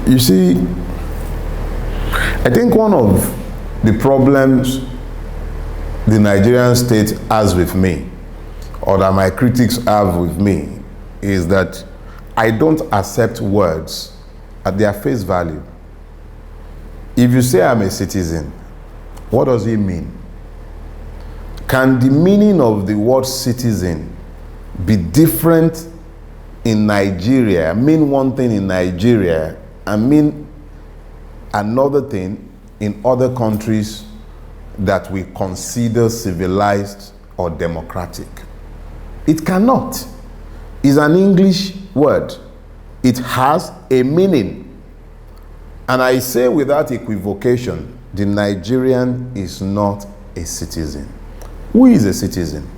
You see, I think one of the problems the Nigerian state has with me, or that my critics have with me, is that I don't accept words at their face value. If you say I'm a citizen, what does it mean? Can the meaning of the word citizen be different in Nigeria, mean one thing in Nigeria, and mean another thing in other countries that we consider civilized or democratic? It cannot. It's an English word. It has a meaning. And I say without equivocation, the Nigerian is not a citizen. Who is a citizen?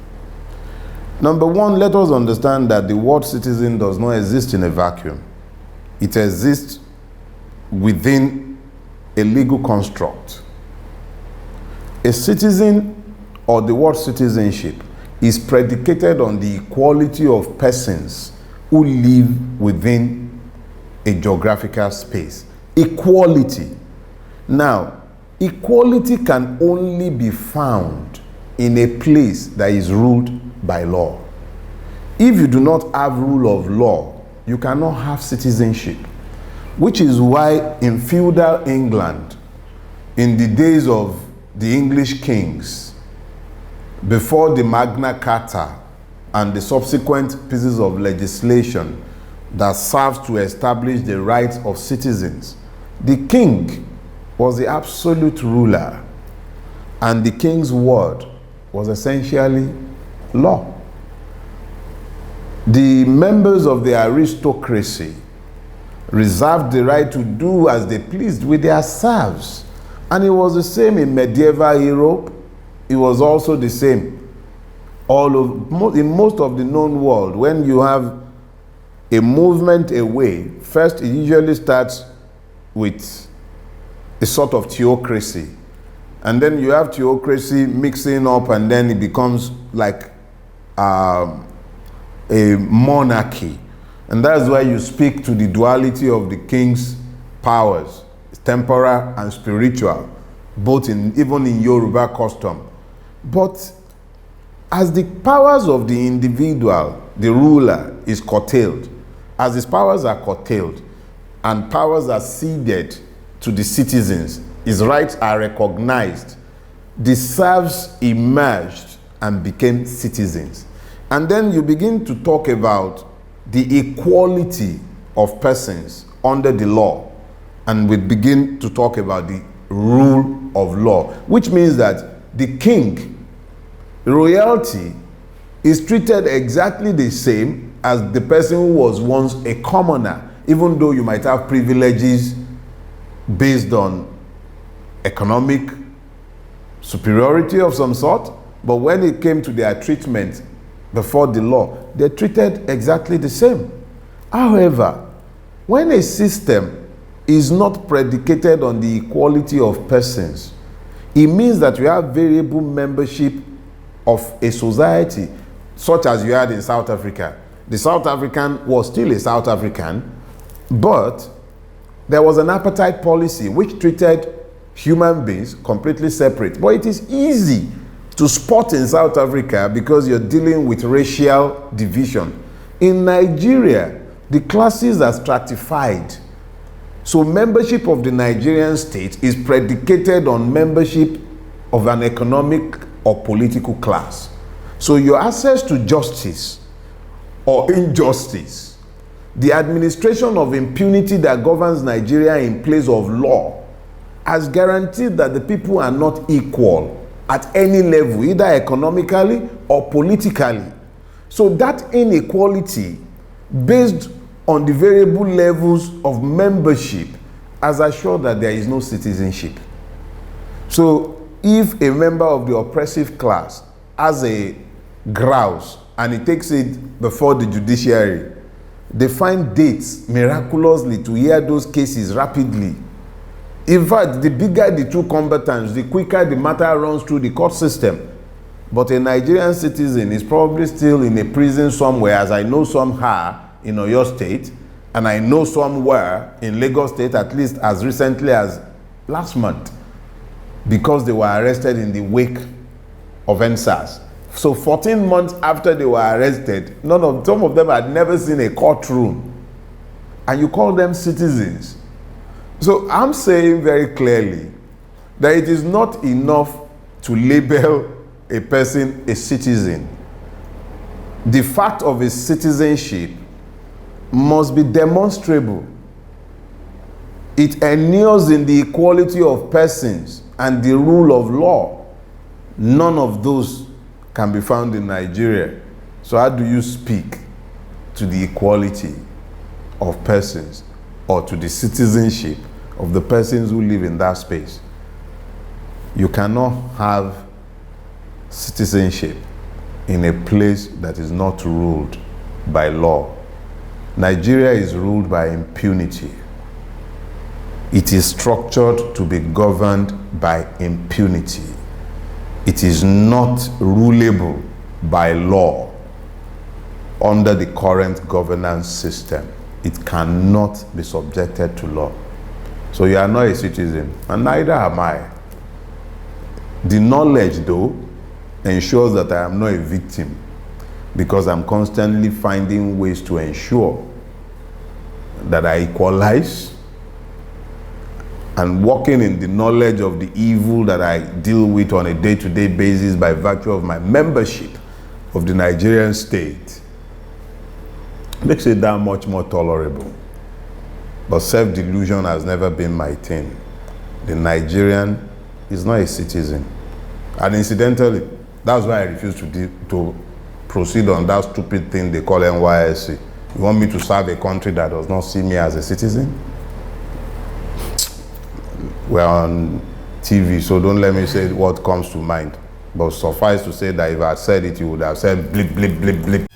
Number one, let us understand that the word citizen does not exist in a vacuum. It exists within a legal construct. A citizen, or the word citizenship, is predicated on the equality of persons who live within a geographical space. Equality. Now, equality can only be found in a place that is ruled by law. If you do not have rule of law, you cannot have citizenship, which is why in feudal England, in the days of the English kings, before the Magna Carta and the subsequent pieces of legislation that serves to establish the rights of citizens, the king was the absolute ruler, and the king's word was essentially law. The members of the aristocracy reserved the right to do as they pleased with their serfs. And it was the same in medieval Europe. It was also the same in most of the known world. When you have a movement away, first it usually starts with a sort of theocracy. And then you have theocracy mixing up, and then it becomes like a monarchy. And that's why you speak to the duality of the king's powers, temporal and spiritual, even in Yoruba custom. But as the powers of the individual, the ruler, is curtailed, as his powers are curtailed and powers are ceded to the citizens, his rights are recognized, the serfs emerged and became citizens. And then you begin to talk about the equality of persons under the law, and we begin to talk about the rule of law, which means that the king, royalty, is treated exactly the same as the person who was once a commoner, even though you might have privileges based on economic superiority of some sort. But when it came to their treatment before the law, they're treated exactly the same. However, when a system is not predicated on the equality of persons, it means that you have variable membership of a society, such as you had in South Africa. The South African was still a South African, but there was an apartheid policy which treated human beings completely separate. But it is easy to spot in South Africa because you're dealing with racial division. In Nigeria, the classes are stratified. So membership of the Nigerian state is predicated on membership of an economic or political class. So your access to justice or injustice, the administration of impunity that governs Nigeria in place of law, has guaranteed that the people are not equal at any level, either economically or politically. So that inequality, based on the variable levels of membership, has assured that there is no citizenship. So if a member of the oppressive class has a grouse and he takes it before the judiciary, they find dates miraculously to hear those cases rapidly. In fact, the bigger the two combatants, the quicker the matter runs through the court system. But a Nigerian citizen is probably still in a prison somewhere, as I know some are in Oyo State, And I know some were in Lagos State, at least as recently as last month, because they were arrested in the wake of NSAS. So 14 months after they were arrested, some of them had never seen a courtroom. And you call them citizens. So I'm saying very clearly that it is not enough to label a person a citizen. The fact of his citizenship must be demonstrable. It inures in the equality of persons and the rule of law. None of those can be found in Nigeria. So how do you speak to the equality of persons or to the citizenship of the persons who live in that space? You cannot have citizenship in a place that is not ruled by law. Nigeria is ruled by impunity. It is structured to be governed by impunity. It is not rulable by law under the current governance system. It cannot be subjected to law. So you are not a citizen, and neither am I. The knowledge, though, ensures that I am not a victim, because I'm constantly finding ways to ensure that I equalize, and working in the knowledge of the evil that I deal with on a day-to-day basis by virtue of my membership of the Nigerian state makes it that much more tolerable. But self-delusion has never been my thing. The Nigerian is not a citizen. And incidentally, that's why I refuse to proceed on that stupid thing they call NYSC. You want me to serve a country that does not see me as a citizen? We're on TV, so don't let me say what comes to mind. But suffice to say that if I said it, you would have said blip, blip, blip, blip.